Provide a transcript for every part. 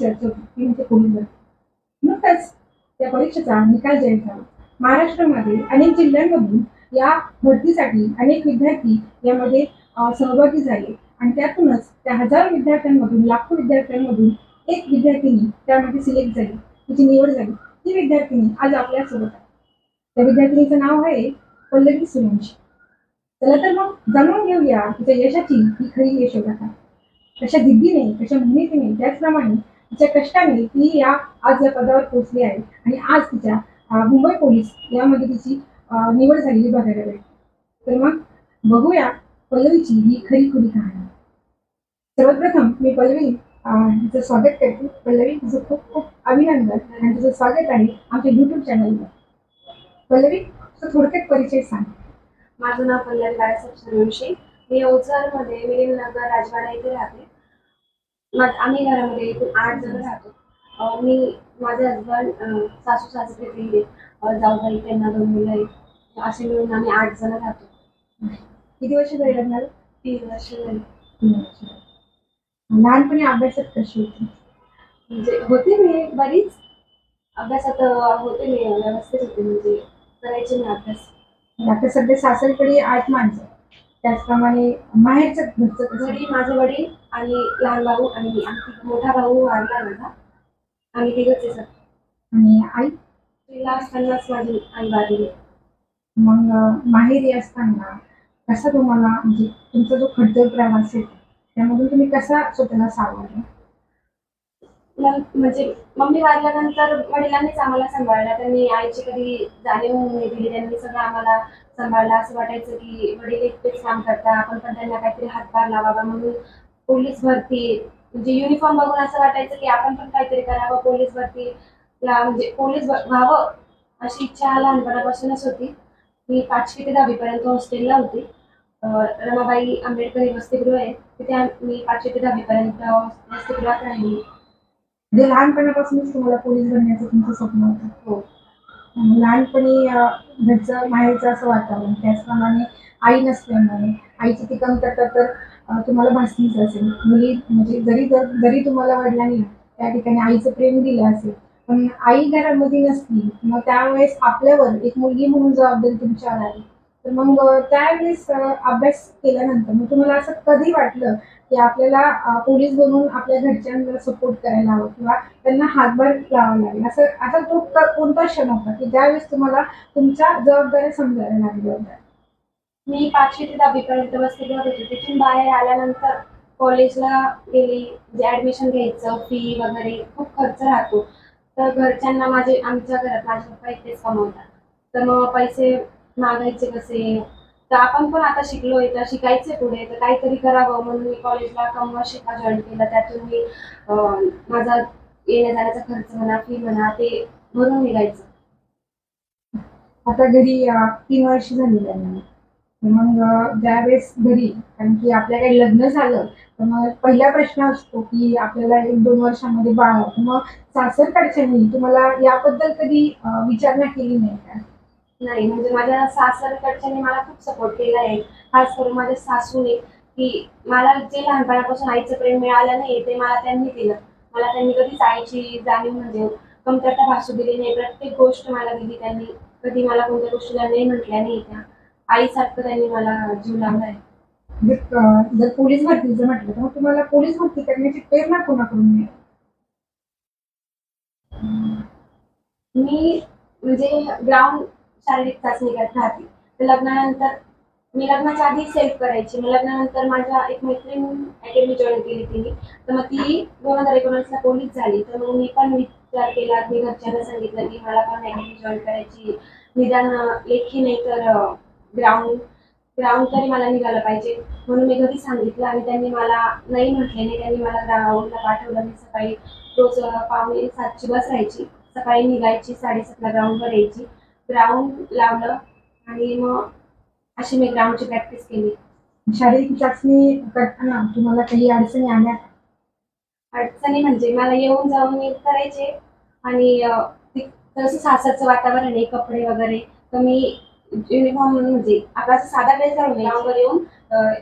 चर्चा होती ती म्हणजे पोलीस भरती। नुकताच त्या परीक्षेचा निकाल जाहीर झाला। महाराष्ट्रामध्ये अनेक जिल्ह्यांमधून या भरतीसाठी अनेक विद्यार्थी यामध्ये सहभागी झाले आणि त्यातूनच त्या हजारो विद्यार्थ्यांमधून, लाखो विद्यार्थ्यांमधून एक विद्यार्थिनी त्यामध्ये सिलेक्ट झाली, तिची निवड झाली। ती विद्यार्थिनी आज आपल्यासोबत आहे। त्या विद्यार्थिनीचं नाव आहे पल्लवी सूर्यवंशी। चला तर मग जाणून घेऊया तिच्या यशाची ही खरी यशोगाथा। कशा जिद्दीने, कशा मेहनतीने, त्याचप्रमाणे तिच्या कष्टाने ती आज या पदावर पोहोचली आहे आणि आज तिच्या मुंबई पोलीस यामध्ये तिची निवड झालेली बघायला भेटते। तर मग बघूया पल्लवीची ही खरी कहाणी। सर्वप्रथम मी पल्लवी तिचं स्वागत करते। पल्लवी, तुझं खूप खूप अभिनंदन आणि तुझं स्वागत आहे आमच्या YouTube चॅनलवर। पल्लवी, तुझं थोडक्यात परिचय सांग। माझं नाव पल्लवी बाळासाहेब सूर्यवंशी। मी ओझरमध्ये विलीननगर राजवाडा येथे राहते। आम्ही घरामध्ये एकूण 8 जण राहतो। मी, माझे हसबंड, सासू सासरे, दीर, जाऊबाई, त्यांना 2 मुलं आहेत। असे मिळून आम्ही 8 जण राहतो। किती वर्ष झाली लग्नाला? 3 वर्ष झाली। 3 वर्ष। लहानपणी अभ्यासात कशी होती? म्हणजे होते मी बरीच अभ्यासात होते, मी व्यवस्थित होते, म्हणजे करायचे मी अभ्यास। आता सध्या सासरकडे 8 माणसं, त्याचप्रमाणे माहेरचं घरचं घरी माझे वडील आणि लहान भाऊ आणि मी, मोठा भाऊ वारला माझा, आम्ही तिघंच आहे सर। आणि आई? तिला असतानाच माझी आई वारली। मग माहेरी असताना कसा तुम्हाला, म्हणजे तुमचा जो खडतर प्रवास आहे त्यामधून तुम्ही कसा स्वतःला सावरला? म्हणजे मम्मी वारल्यानंतर वडिलांनीच आम्हाला सांभाळलं। त्यांनी आईची कधी जाणीव नाही दिली, त्यांनी सगळं आम्हाला सांभाळलं। असं वाटायचं की वडील एकटेच काम करतात, आपण पण त्यांना काहीतरी हातभार लावावा म्हणून पोलीस भरती, म्हणजे युनिफॉर्म बघून असं वाटायचं की आपण पण काहीतरी करावं, पोलीस भरतीला म्हणजे पोलीस व्हावं अशी इच्छा लहानपणापासूनच होती। मी 5वी ते 10वी पर्यंत हॉस्टेलला होती। रमाबाई आंबेडकर वसतिगृह आहे, तिथे मी 5वी ते 10वी पर्यंत वसतिगृहात राहिली। म्हणजे लहानपणापासूनच तुम्हाला पोलीस बनण्याचं तुमचं स्वप्न होतं? हो। लहानपणी घरचं माहेरचं असं वातावरण, त्याचप्रमाणे आई नसल्यामुळे आईची ती कमतरता तर तुम्हाला भासलीच असेल। मुली म्हणजे जरी तुम्हाला वडिलांनी त्या ठिकाणी आईचं प्रेम दिलं असेल, पण आई घरामध्ये नसली मग त्यावेळेस आपल्यावर एक मुलगी म्हणून जबाबदारी तुमच्यावर आली। तर मग त्यावेळेस अभ्यास केल्यानंतर मग तुम्हाला असं कधी वाटलं की आपल्याला पोलीस बनून आपल्या घरच्यांना सपोर्ट करायला हवं किंवा त्यांना हातभार लावावा लागेल, असा तो कोणता क्षण होता की ज्यावेळेस तुम्हाला तुमच्या जबाबदाऱ्या समजायला लागल्या होत्या? मी 5वी ते 10वी पर्यंत वसतिगृहात होते। तिथून बाहेर आल्यानंतर कॉलेजला गेली, म्हणजे ऍडमिशन घ्यायचं, फी वगैरे खूप खर्च राहतो। तर घरच्यांना आमच्या घरात माझे पप्पा एकटेच कमवतात, तर मग पैसे मागायचे कसे? तर आपण पण आता शिकलोय, तर शिकायचे पुढे, तर काहीतरी करावं म्हणून मी कॉलेजला कमवा शिका जॉईन केलं। त्यातून मी माझा येण्या जाण्याचा खर्च म्हणा, फी म्हणा, ते भरून निघायचं। आता घरी 3 वर्ष झालेली आहे, मग ज्यावेळेस घरी, कारण की आपल्याकडे लग्न झालं तर मग पहिला प्रश्न असतो की आपल्याला 1-2 वर्षांमध्ये बाळ होतं, मग सासरकडच्यांनी तुम्हाला याबद्दल कधी विचारणा केली नाही का? नाही, म्हणजे माझ्या सासरकडच्यांनी मला खूप सपोर्ट केला आहे, खास करून माझ्या सासूने, की मला जे लहानपणापासून आईचं प्रेम मिळालं नाही ते मला त्यांनी दिलं। मला त्यांनी कधीच आईची जाणीव म्हणजे कमतरता भासू दिली नाही, प्रत्येक गोष्ट मला दिली त्यांनी, कधी मला कोणत्या गोष्टीला नाही म्हटल्या नाही। त्या आईसारखं त्यांनी मला जीव लावला आहे। जर पोलीस भरतीचं म्हटलं तर मग तुम्हाला पोलीस भरती करण्याची प्रेरणा कोणाकडून मिळाली? मी म्हणजे ग्राउंड शारीरिक चाचणी करत राहते, तर लग्नानंतर मी लग्नाच्या आधी सेल्फ करायची, मग लग्नानंतर माझ्या एक मैत्रीण अकॅडमी जॉईन केली तिने, तर मग ती 2019ला पोलीस झाली। तर मग मी पण विचार केला, मी घरच्यांना सांगितलं की मला पण अकॅडमी जॉईन करायची, निदान लेखी नाही तर ग्राउंड तरी मला निघालं पाहिजे म्हणून मी घरी सांगितलं आणि त्यांनी मला नाही म्हटले नाही, त्यांनी मला ग्राउंडला पाठवलं। मी सकाळी रोज 6:45ची बस राहायची, सकाळी निघायची, 7:30ला ग्राउंडवर यायची, ग्राउंड लावलं आणि मग अशी मी ग्राउंडची प्रॅक्टिस केली। शारीरिक चाचणी करताना तुम्हाला काही अडचणी आल्या? अडचणी म्हणजे मला येऊन जाऊन मी करायचे आणि तसं सासरचं वातावरण आहे, कपडे वगैरे, तर मी युनिफॉर्म म्हणजे आपला साधा ड्रेस घालून ग्राउंडवर येऊन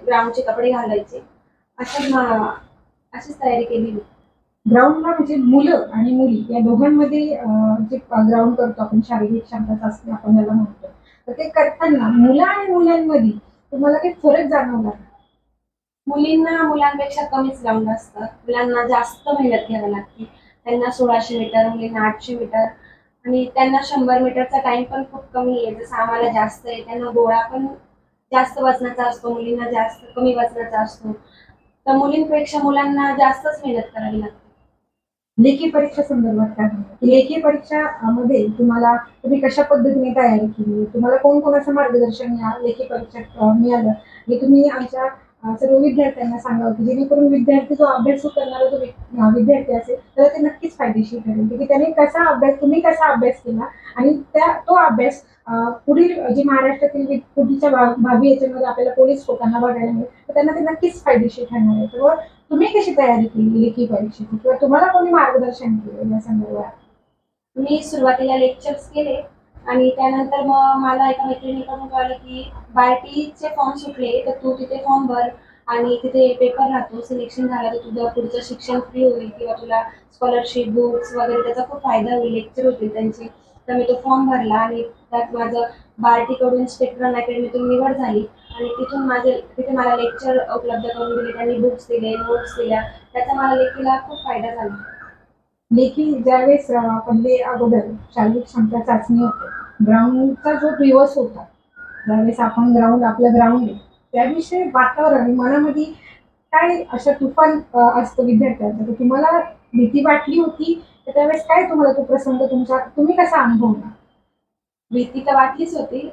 ग्राउंडचे कपडे घालायचे, अशीच तयारी केली मी। ग्राउंडला म्हणजे मुलं आणि मुली या दोघांमध्ये जे ग्राउंड करतो आपण, शारीरिक क्षमता चाचणी आपण याला म्हणतो, तर ते करताना मुलं आणि मुलांमध्ये तुम्हाला काही फरक जाणवला का? मुलींना मुलांपेक्षा कमीच ग्राउंड असतं. मुलांना जास्त मेहनत घ्यावी लागते. त्यांना 1600 मीटर, मुलींना 800 मीटर आणि त्यांना 100 मीटरचा टाइम पण खूप कमी आहे. जसं आम्हाला जास्त आहे. त्यांना गोळा पण जास्त वजनाचा असतो, मुलींना जास्त कमी वजनाचा असतो. तर मुलींपेक्षा मुलांना जास्तच मेहनत करावी लागते. लेखी परीक्षा संदर्भात काय म्हणतात, की लेखी परीक्षा मध्ये तुम्ही कशा पद्धतीने तयारी केली, तुम्हाला कोणाचं मार्गदर्शन या लेखी परीक्षेत मिळालं, हे तुम्ही आमच्या सर्व विद्यार्थ्यांना सांगावं, की जेणेकरून विद्यार्थी जो अभ्यास करणारा जो विद्यार्थी असेल त्याला ते नक्कीच फायदेशीर ठरेल, की त्याने तुम्ही कसा अभ्यास केला आणि तो अभ्यास पुढील जे महाराष्ट्रातील पुढच्या भावी याच्यामध्ये आपल्याला पोलीस होताना बघायला मिळेल, तर त्यांना ते नक्कीच फायदेशीर ठरणार आहे. तर तुम्ही कशी तयारी केली लेखी परीक्षेची, किंवा तुम्हाला कोणी मार्गदर्शन केलं या संदर्भात? मी सुरुवातीला लेक्चर्स केले आणि त्यानंतर मग मला एका मैत्रिणीकडून कळलं की बार्टीचे फॉर्म सुटले, तर तू तिथे फॉर्म भर आणि तिथे पेपर राहतो. सिलेक्शन झालं तर तुझं पुढचं शिक्षण फ्री होईल किंवा तुला स्कॉलरशिप, बुक्स वगैरे त्याचा खूप फायदा होईल, लेक्चर होतील त्यांचे. तर मी तो फॉर्म भरला आणि त्यात माझं बार्टीकडून स्पेक्ट्रम अकॅडमीतून निवड झाली आणि तिथे मला लेक्चर उपलब्ध करून दिले. त्यांनी बुक्स दिले, नोट्स दिल्या. त्याचा मला लेखीला खूप फायदा झाला. लेखी ज्यावेळेस पहिले अगोदर शारीरिक क्षमता चाचणी होते, ग्राउंडचा जो दिवस होता, ज्यावेळेस आपलं ग्राउंड आहे, त्याविषयी वातावरण मनामध्ये काय अशा तुफान असतं विद्यार्थ्यांचं, तर तुम्हाला भीती वाटली होती, तर त्यावेळेस काय तुम्हाला तो प्रसंग तुम्ही कसा अनुभवला? भीती तर वाटलीच होती.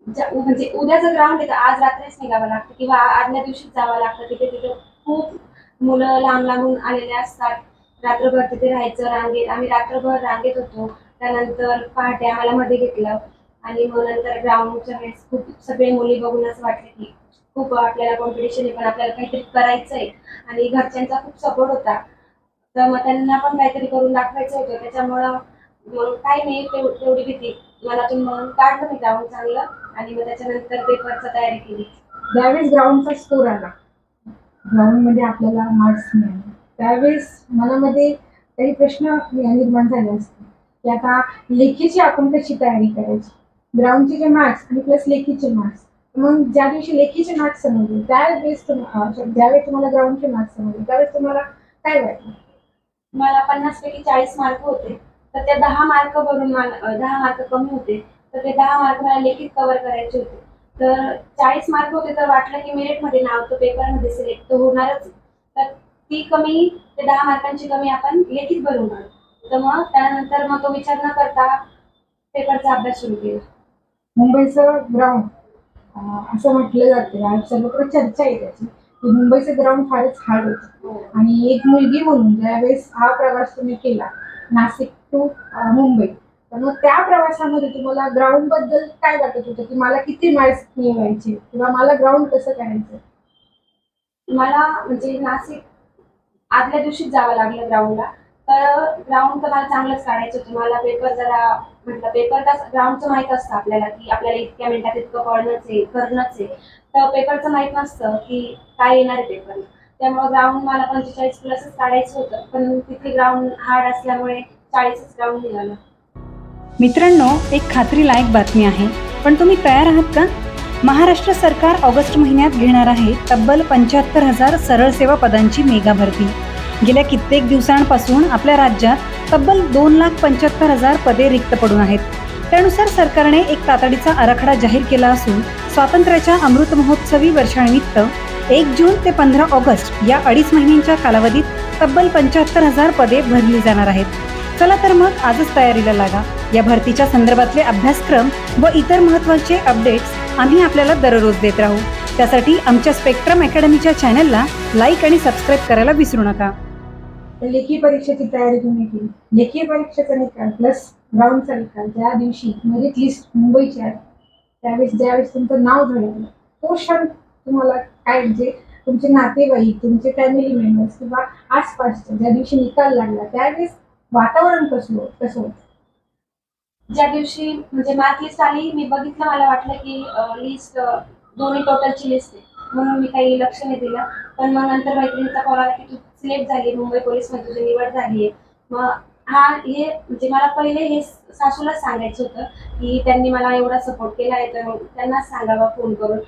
म्हणजे उद्याचं ग्राउंड आहे तर आज रात्रीच निघावं लागतं किंवा आदल्या दिवशीच जावं लागतं. तिथे खूप मुलं लांब लांबून आलेले असतात. रात्रभर तिथे राहायचं रांगेत. आम्ही रात्रभर रांगेत होतो. त्यानंतर पहाटे आम्हाला मध्ये घेतलं आणि मग नंतर ग्राउंडच्या वेळेस खूप सगळे मुली बघून असं वाटलं की खूप आपल्याला कॉम्पिटिशन आहे, पण आपल्याला काहीतरी करायचं आहे आणि घरच्यांचा खूप सपोर्ट होता. तर मग त्यांना पण काहीतरी करून दाखवायचं होतं. त्याच्यामुळं मग काही नाही, तेवढी भीती मनातून मग काढलं मी ग्राउंड चांगलं आणि मग त्याच्यानंतर पेपरची तयारी केली. ज्यावेळेस ग्राउंडचा स्कोर आला, ग्राउंडमध्ये आपल्याला मार्क्स मिळाले, त्यावेळेस मनामध्ये काही प्रश्न निर्माण झाले असते, की आता लेखीची आपण कशी तयारी करायची, ग्राउंडचे जे मार्क्स आणि प्लस लेखीचे मार्क्स. मग ज्या दिवशी लेखीचे मार्क्स समजले, ज्यावेळेस तुम्हाला ग्राउंडचे मार्क्स समजले, त्यावेळेस तुम्हाला काय वाटलं? मला 50 पैकी 40 मार्क होते, तर ते 10 मार्क भरून मला 10 मार्क कमी होते, तर ते 10 मार्क मला लेखीत कव्हर करायचे होते. तर 40 मार्क होते, तर वाटलं की मेरिटमध्ये नाव तर पेपरमध्ये सिलेक्ट तर होणारच. तर ते 10 मार्कांची कमी आपण लेखीत भरून काढू. तर मग त्यानंतर मग तो विचार न करता पेपरचा अभ्यास सुरू केला. मुंबईचं ग्राउंड असं म्हटलं जाते, आज सर्वत्र चर्चा आहे त्याची, की मुंबईचं ग्राउंड फारच हार्ड होतं. आणि एक मुलगी म्हणून ज्यावेळेस हा प्रवास तुम्ही केला नाशिक टू मुंबई, तर मग त्या प्रवासामध्ये तुम्हाला ग्राउंड बद्दल काय वाटत होतं, की मला किती मार्क्स मिळवायचे किंवा मला ग्राउंड कसं करायचं? मला म्हणजे नाशिक आदल्या दिवशीच जावं लागलं ग्राउंडला. तर ग्राउंड तर मला चांगलंच काढायचं होतं. मला पेपर जरा म्हटलं पेपर कसं ग्राउंडचं माहीत असतं आपल्याला, की आपल्याला इतक्या मिनिटात इतकं पळणंच आहे, करणंच आहे. तर पेपरचं माहीत नसतं की काय येणार आहे पेपरला. त्यामुळे ग्राउंड मला 45 प्लसच काढायचं होतं, पण तिथे ग्राउंड हार्ड असल्यामुळे 40च ग्राउंड निघालं. मित्रांनो, एक खात्रीलायक बातमी आहे, पण तुम्ही तयार आहात का? महाराष्ट्र सरकार ऑगस्ट महिन्यात घेणार आहे तब्बल 75,000 सरळ सेवा पदांची मेगा भरती. गेल्या कित्येक दिवसांपासून आपल्या राज्यात तब्बल 2,75,000 पदे रिक्त पडून आहेत. त्यानुसार सरकारने एक तातडीचा आराखडा जाहीर केला असून स्वातंत्र्याच्या अमृत महोत्सवी वर्षानिमित्त 1 जून ते 15 ऑगस्ट या 2.5 महिन्यांच्या कालावधीत तब्बल 75,000 पदे भरली जाणार आहेत. चला तर मग आजच तयारीला लागा. या भरतीच्या संदर्भातले अभ्यासक्रम व इतर महत्त्वाचे अपडेट्स आम्ही आपल्याला दररोज देत राहू. त्यासाठी आमच्या स्पेक्ट्रम अकॅडमीच्या चॅनलला लाईक आणि सबस्क्राईब करायला विसरू नका. लेखी परीक्षेची तयारी तुम्ही केली, लेखी परीक्षेचा निकाल प्लस ग्राउंडचा निकाल ज्या दिवशी मेरिट लिस्ट मुंबईची आहे, ज्यावेळेस तुमचं नाव झालं, तो क्षण तुम्हाला काय, म्हणजे तुमचे नातेवाईक, तुमचे फॅमिली मेंबर्स किंवा आसपासच्या ज्या दिवशी निकाल लागला, त्यावेळेस वातावरण कसं होतं? ज्या दिवशी म्हणजे मार्क लिस्ट आली, मी बघितलं, मला वाटलं की लिस्ट दोन्ही टोटलची लिस्ट आहे, म्हणून मी काही लक्ष नाही दिलं. पण मग नंतर मैत्रिणीचा कॉल आला की तू सिलेक्ट झाली, मुंबई पोलीसमध्ये तुझी निवड झाली आहे. मग हे म्हणजे मला पहिले हे सासूलाच सांगायचं होतं की त्यांनी मला एवढा सपोर्ट केला आहे तर मग त्यांनाच सांगावा फोन करून.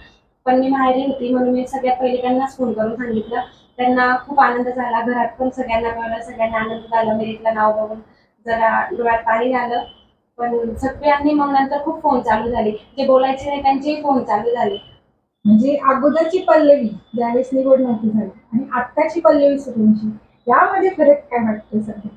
पण मी माहेरी होती म्हणून मी सगळ्यात पहिले त्यांनाच फोन करून सांगितलं. त्यांना खूप आनंद झाला, घरात पण सगळ्यांना कळलं, सगळ्यांना आनंद झाला. मेरिटला नाव बघून जरा डोळ्यात पाणी आलं. पण सगळ्यांनी मग नंतर खूप फोन चालू झाले, जे बोलायचे नाही त्यांचेही फोन चालू झाले. म्हणजे अगोदरची पल्लवी ज्यावेळेस निवड नव्हती झाली आणि आत्ताची पल्लवी सुरूंची यामध्ये फरक काय वाटतो सध्या?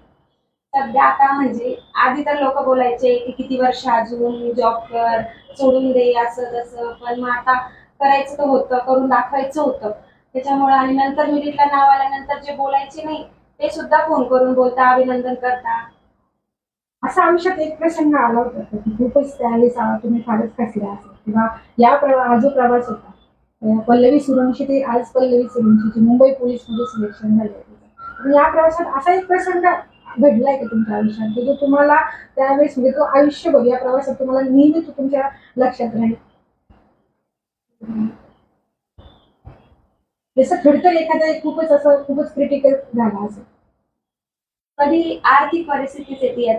सध्या आता म्हणजे आधी तर लोक बोलायचे की किती वर्ष अजून जॉब कर, सोडून दे, असं तसं. पण मग आता करायचं तर होतं, करून दाखवायचं होतं. त्याच्यामुळे आणि नंतर मेरिटला नाव आल्यानंतर जे बोलायचे नाही ते सुद्धा फोन करून बोलता, अभिनंदन करता. असा आयुष्यात एक प्रसंग आला होता का की खूपच त्यावेळेस तुम्ही फारच कसल्या असेल किंवा हा जो प्रवास होता पल्लवी सुरवंशी ते आज पल्लवी सुरवंशीची मुंबई पोलीसमध्ये सिलेक्शन झाले होते, या प्रवासात असा एक प्रसंग घडलाय का तुमच्या आयुष्यात की जो तुम्हाला त्यावेळेस म्हणजे तो आयुष्यभर या प्रवासात तुम्हाला नेहमी तो तुमच्या लक्षात राहील? जसं खडतर एखादा खूपच क्रिटिकल झाला असं कधी आर्थिक परिस्थितीच येते,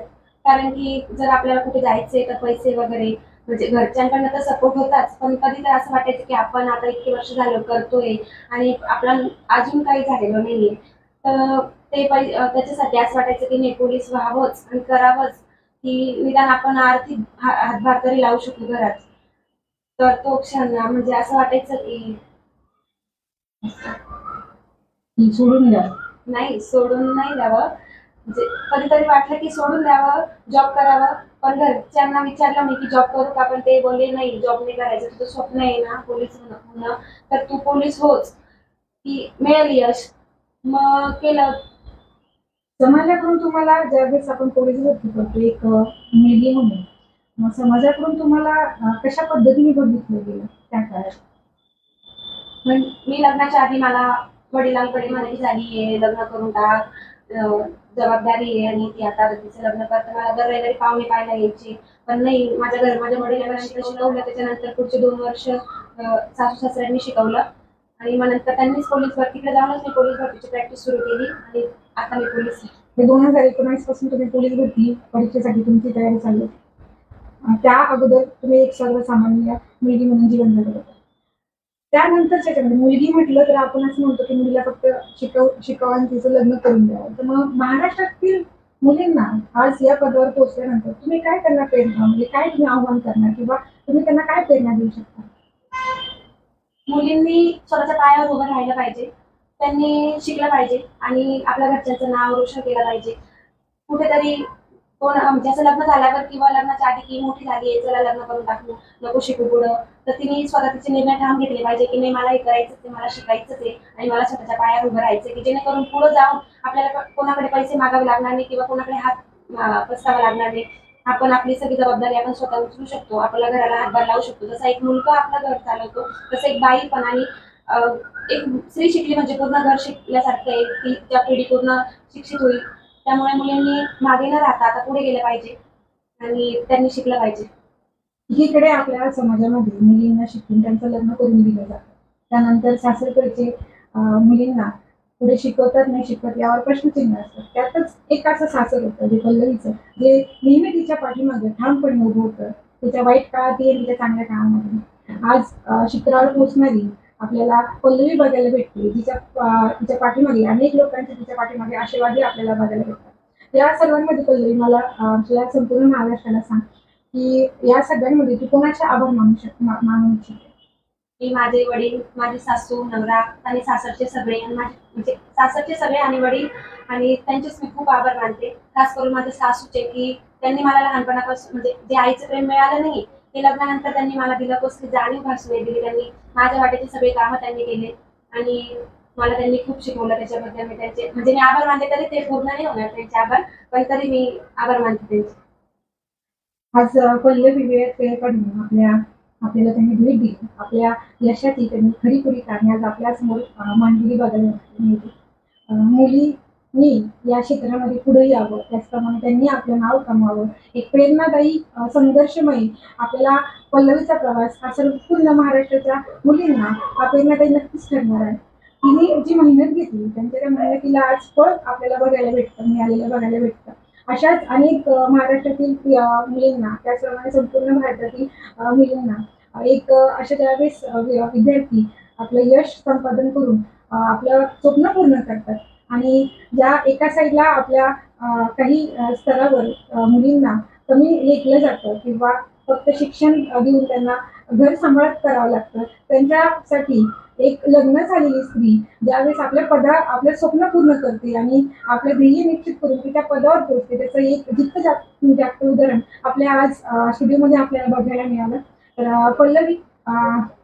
कारण की जर आपल्याला कुठे जायचंय तर पैसे वगैरे म्हणजे घरच्यांकडनं तर सपोर्ट होताच, पण कधी तर असं वाटायचं की आपण आता इतके वर्ष झालं करतोय आणि आपला अजून काही झालेलं नाहीये. तर त्याच्यासाठी असं वाटायचं की नाही, पोलीस व्हावंच आणि करावंच, की निदान आपण आर्थिक हातभार तरी लावू शकू घरात. तर तो क्षण म्हणजे असं वाटायचं की की सोडून द्या? नाही, सोडून नाही द्यावं. म्हणजे कधीतरी वाटलं की सोडून द्यावं, जॉब करावं. पण घरच्यांना विचारलं मी की जॉब करू का, पण ते बोलले नाही, जॉब नाही करायचं, तुझं स्वप्न आहे ना पोलीस होणं, तर तू पोलीस होच, की मिळेल यश. मग केलं. समाजाकडून तुम्हाला ज्यावेळेस आपण पोलीस भरती करतो एक मुलगी म्हणून, मग समाजाकडून तुम्हाला कशा पद्धतीने बघितलं गेलं त्या काळात? पण मी लग्नाच्या आधी मला वडिलांकडे माहिती झाली आहे, लग्न करून टाक, जबाबदारी आहे आणि ती आता तिचं लग्न करता मला दर रविवारी पाहुणे पाहायला यायची. पण नाही, माझ्या वडिलांना शिकवलं. त्याच्यानंतर पुढचे 2 वर्ष सासू सासऱ्यांनी शिकवलं आणि मग नंतर त्यांनीच पोलीस भरतीकडे जाऊनच मी पोलीस भरतीची प्रॅक्टिस सुरू केली आणि आता मी पोलीस आहे. हे 2019 पासून तुम्ही पोलीस भरती परीक्षेसाठी तुमची तयारी चालू होती. त्या अगोदर तुम्ही एक सर्वसामान्य मुलगी म्हणून जीवन जगत होता. त्यानंतरच्या काळात मुलगी म्हटलं तर आपण असं म्हणतो की मुलीला फक्त शिकवा आणि तिचं लग्न करून द्यावं. तर मग महाराष्ट्रातील मुलींना आज या पदावर पोहोचल्यानंतर तुम्ही काय त्यांना प्रेरणा म्हणजे काय तुम्ही आव्हान करणार किंवा तुम्ही त्यांना काय प्रेरणा देऊ शकता? मुलींनी स्वतःच्या पायावर उभं राहिलं पाहिजे, त्यांनी शिकलं पाहिजे आणि आपल्या घरच्यांचं नाव रोशन केलं पाहिजे. कुठेतरी कोण म्हणजे असं लग्न झाल्यावर किंवा लग्नाच्या आधी की मोठी झाली आहे, चला लग्न करून टाकू, नको शिकू पुढं, तर तिने स्वतः तिचे निर्णय ठाम घेतले पाहिजे की नाही, मला हे करायचंच आहे, मला शिकायचंच आहे आणि मला स्वतःच्या पायावर उभं राहायचं, की जेणेकरून पुढं जाऊन आपल्याला कोणाकडे पैसे मागावे लागणार नाही किंवा कोणाकडे हात पसरावा लागणार नाही. आपण आपली सगळी जबाबदारी आपण स्वतः उचलू शकतो, आपल्या घराला हातभार लावू शकतो. जसा एक मुलगा आपलं घर चालवतो तसं एक बाई पण आणि एक स्त्री शिकली म्हणजे पूर्ण घर शिकल्यासारखं आहे, की त्या पिढी पूर्ण शिक्षित होईल. त्यामुळे मुलींनी मागे न राहता आता पुढे गेलं पाहिजे आणि त्यांनी शिकलं पाहिजे. एकीकडे आपल्या समाजामध्ये मुलींना शिकून त्यांचं लग्न करून दिलं जातं, त्यानंतर सासरकडचे मुलींना पुढे शिकवतात नाही शिकवत यावर प्रश्नचिन्ह असतात. त्यातच एक असं सासर होतं जे पल्लवीचं, जे नेहमी तिच्या पाठीमागे ठामपणे उभं होतं, तिच्या वाईट काळातही आणि तिच्या चांगल्या काळामध्ये. आज शिखरावर पोहोचणारी आपल्याला पल्लवी बघायला भेटते, तिच्या पाठीमागे अनेक लोकांचे तिच्या पाठीमागे आशीर्वादही आपल्याला बघायला भेटतात. या सर्वांमध्ये पल्लवी मला आपल्या संपूर्ण महाराष्ट्राला सांग की या सगळ्यांमध्ये तू कोणाचे आभार मानू शकते? की माझे वडील, माझी सासू, नवरा आणि सासरचे सगळे आणि म्हणजे सासरचे सगळे आणि वडील आणि त्यांचेच मी खूप आभार मानते. खास करून माझ्या सासूचे, की त्यांनी मला लहानपणापासून म्हणजे जे आईचं प्रेम मिळालं नाही ते लग्नानंतर त्यांनी मला दिलं. कसली जाणीव भासू दिली त्यांनी, माझ्या वाटेचे सगळे कामं त्यांनी केले आणि मला त्यांनी खूप शिकवलं. त्याच्याबद्दल मी त्यांचे म्हणजे मी आभार मानते, तरी ते पूर्ण नाही होणार त्यांचे आभार, पण तरी मी आभार मानते त्यांचे. आज पल्लवी वेळ काढून आपल्याला त्यांनी भेट दिली, आपल्या यशाची त्यांनी खरी कारणे आज आपल्या समोर मांडलेली बघायला मिळते. मुलींनी या क्षेत्रामध्ये पुढे यावं, त्याचप्रमाणे त्यांनी आपलं नाव कमावं, एक प्रेरणादायी संघर्षमयी आपल्याला पल्लवीचा प्रवास हा संपूर्ण महाराष्ट्राच्या मुलींना हा प्रेरणादायी नक्कीच ठरणार आहे. तिने जी मेहनत घेतली त्यांच्या त्या मेहनतीला आज फळ आपल्याला मिळालेलं बघायला भेटतं. अशाच अनेक महाराष्ट्रातील मुलींना, त्याचप्रमाणे संपूर्ण भारतातील मुलींना एक अशा त्यावेळेस विद्यार्थी आपलं यश संपादन करून आपलं स्वप्न पूर्ण करतात. आणि ज्या एका साईडला आपल्या काही स्तरावर मुलींना कमी लेखलं जातं किंवा फक्त शिक्षण देऊन त्यांना घर सांभाळत करावं लागतं, त्यांच्यासाठी एक लग्न झालेली स्त्री ज्यावेळेस आपलं स्वप्न पूर्ण करते आणि आपलं ध्येय निश्चित करून ती त्या पदावर पोहोचते, त्याचं एक जास्त उदाहरण आपल्या आज स्टुडिओमध्ये आपल्याला बघायला मिळालं. तर पल्लवी,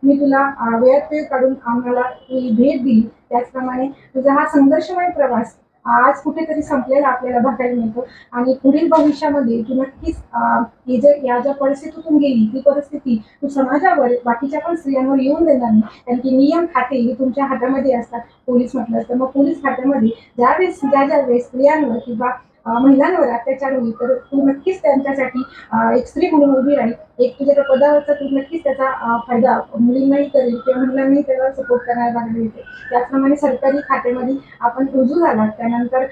मी तुला वेळात वेळ काढून आम्हाला ही भेट दिली, त्याचप्रमाणे तुझा हा संघर्षमय प्रवास आज कुठेतरी संपलेला आपल्याला बघायला मिळतो. आणि पुढील भविष्यामध्ये तू नक्कीच या ज्या परिस्थितीतून गेली ती परिस्थिती तू समाजावर, बाकीच्या पण स्त्रियांवर येऊन देणार नाही. कारण की नियम खाते हे तुमच्या हातामध्ये असतात. पोलीस म्हटलं तर मग पोलीस खात्यामध्ये ज्यावेळेस स्त्रियांवर किंवा महिलांवर अत्याचार होईल तर तू नक्कीच त्यांच्यासाठी एक स्त्री म्हणून उभी राहील. एक तुझ्या त्या पदावरचा तू नक्कीच त्याचा फायदा मुलींनाही करेल किंवा महिलांनाही त्याला सपोर्ट करायला बघायला मिळते. त्याचप्रमाणे सरकारी खात्यामध्ये आपण रुजू झाला त्यानंतर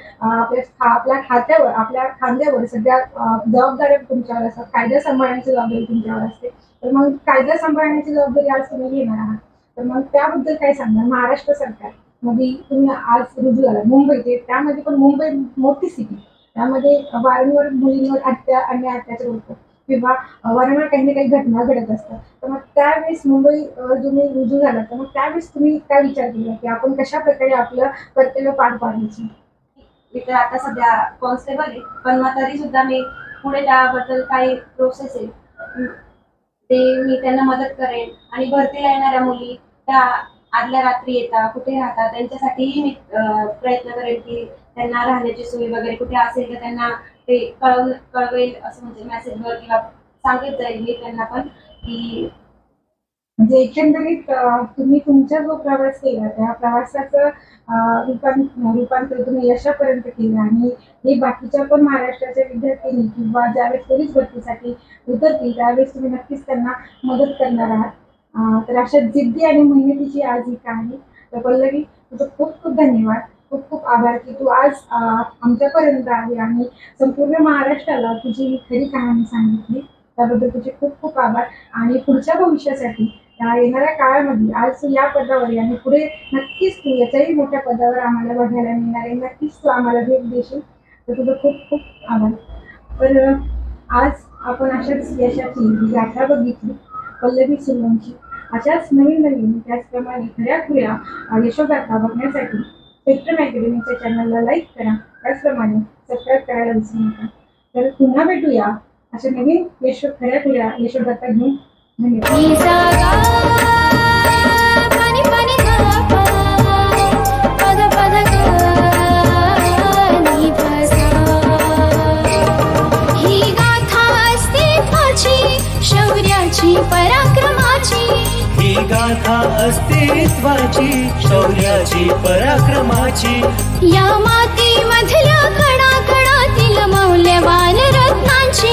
आपल्या खांद्यावर सगळ्या जबाबदाऱ्या तुमच्यावर असतात. कायदा सांभाळण्याची जबाबदारी तुमच्यावर असते. तर मग कायदा सांभाळण्याची जबाबदारी आज तुम्ही घेणार आहात, तर मग त्याबद्दल काय सांगणार? महाराष्ट्र सरकार मध्ये तुम्ही आज रुजू झाला, मुंबई, त्यामध्ये पण मुंबई मोठी सिटी, त्यामध्ये वारंवार मुलींवर अन्याय अत्याचार होतो किंवा वारंवार काही ना काही घटना घडत असतात. तर मग त्यावेळेस मुंबई तुम्ही रुजू झाला, तर मग त्यावेळेस तुम्ही काय विचार केला की आपण कशा प्रकारे आपलं कर्तव्य पार पाडायचं? मी तर आता सध्या कॉन्स्टेबल आहे, पण मग तरी सुद्धा मी पुढे त्याबद्दल काही प्रोसेस आहे ते मी त्यांना मदत करेन. आणि भरतीला येणाऱ्या मुली त्या आदल्या रात्री येतात, कुठे राहतात, त्यांच्यासाठीही मी प्रयत्न करेन की त्यांना राहण्याची सोय वगैरे कुठे असेल तर त्यांना ते कळवेल, असं म्हणजे मेसेजवर किंवा सांगत जाईल मी त्यांना पण की म्हणजे एकंदरीत तुम्ही तुमचा जो प्रवास केला त्या प्रवासाचं रूपांतर तुम्ही यशापर्यंत केलं. आणि हे बाकीच्या पण महाराष्ट्राच्या विद्यार्थ्यांनी किंवा ज्यावेळेस पोलीस भरतीसाठी उतरतील त्यावेळेस तुम्ही नक्कीच त्यांना मदत करणार आहात. तर अशा जिद्दी आणि मेहनतीची आज ही कहाणी. तर पल्लवी, तुझं खूप खूप धन्यवाद, खूप खूप आभार की तू आज आमच्यापर्यंत आली आणि संपूर्ण महाराष्ट्राला तुझी ही खरी कहाणी सांगितली. त्याबद्दल तुझे खूप खूप आभार. आणि पुढच्या भविष्यासाठी येणाऱ्या काळामध्ये आज तू या पदावर आहे आणि पुढे नक्कीच तू याच्याही मोठ्या पदावर आम्हाला बघायला मिळणार आहे. नक्कीच तू आम्हाला भेट देशील. तर तुझं खूप खूप आभार. तर आज आपण अशाच यशाची गाथा बघितली पल्लवी सुर्वेची. अशाच नवीन त्याचप्रमाणे खऱ्या यशोगाथा बघण्यासाठी स्पेक्ट्रम अकॅडमीच्या चॅनलला लाईक करा, त्याचप्रमाणे सबस्क्राईब करायला विसरू नका. तर पुन्हा भेटूया अशा नवीन खऱ्या यशोगाथा घेऊन. धन्यवाद. गाथा अस्तित्वाची, शौर्याची, पराक्रमाची, या मातीमधल्या कणाकणातील मौल्यवान रत्नांची,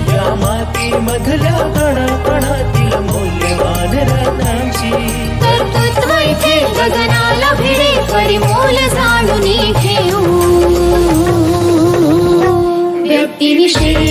या मातीमधल्या कणाकणातील मौल्यवान रत्नांची, कर्तृत्व इथे गगनाला भिडे परिमोल जाणून घेऊ. व्यक्तिविशेष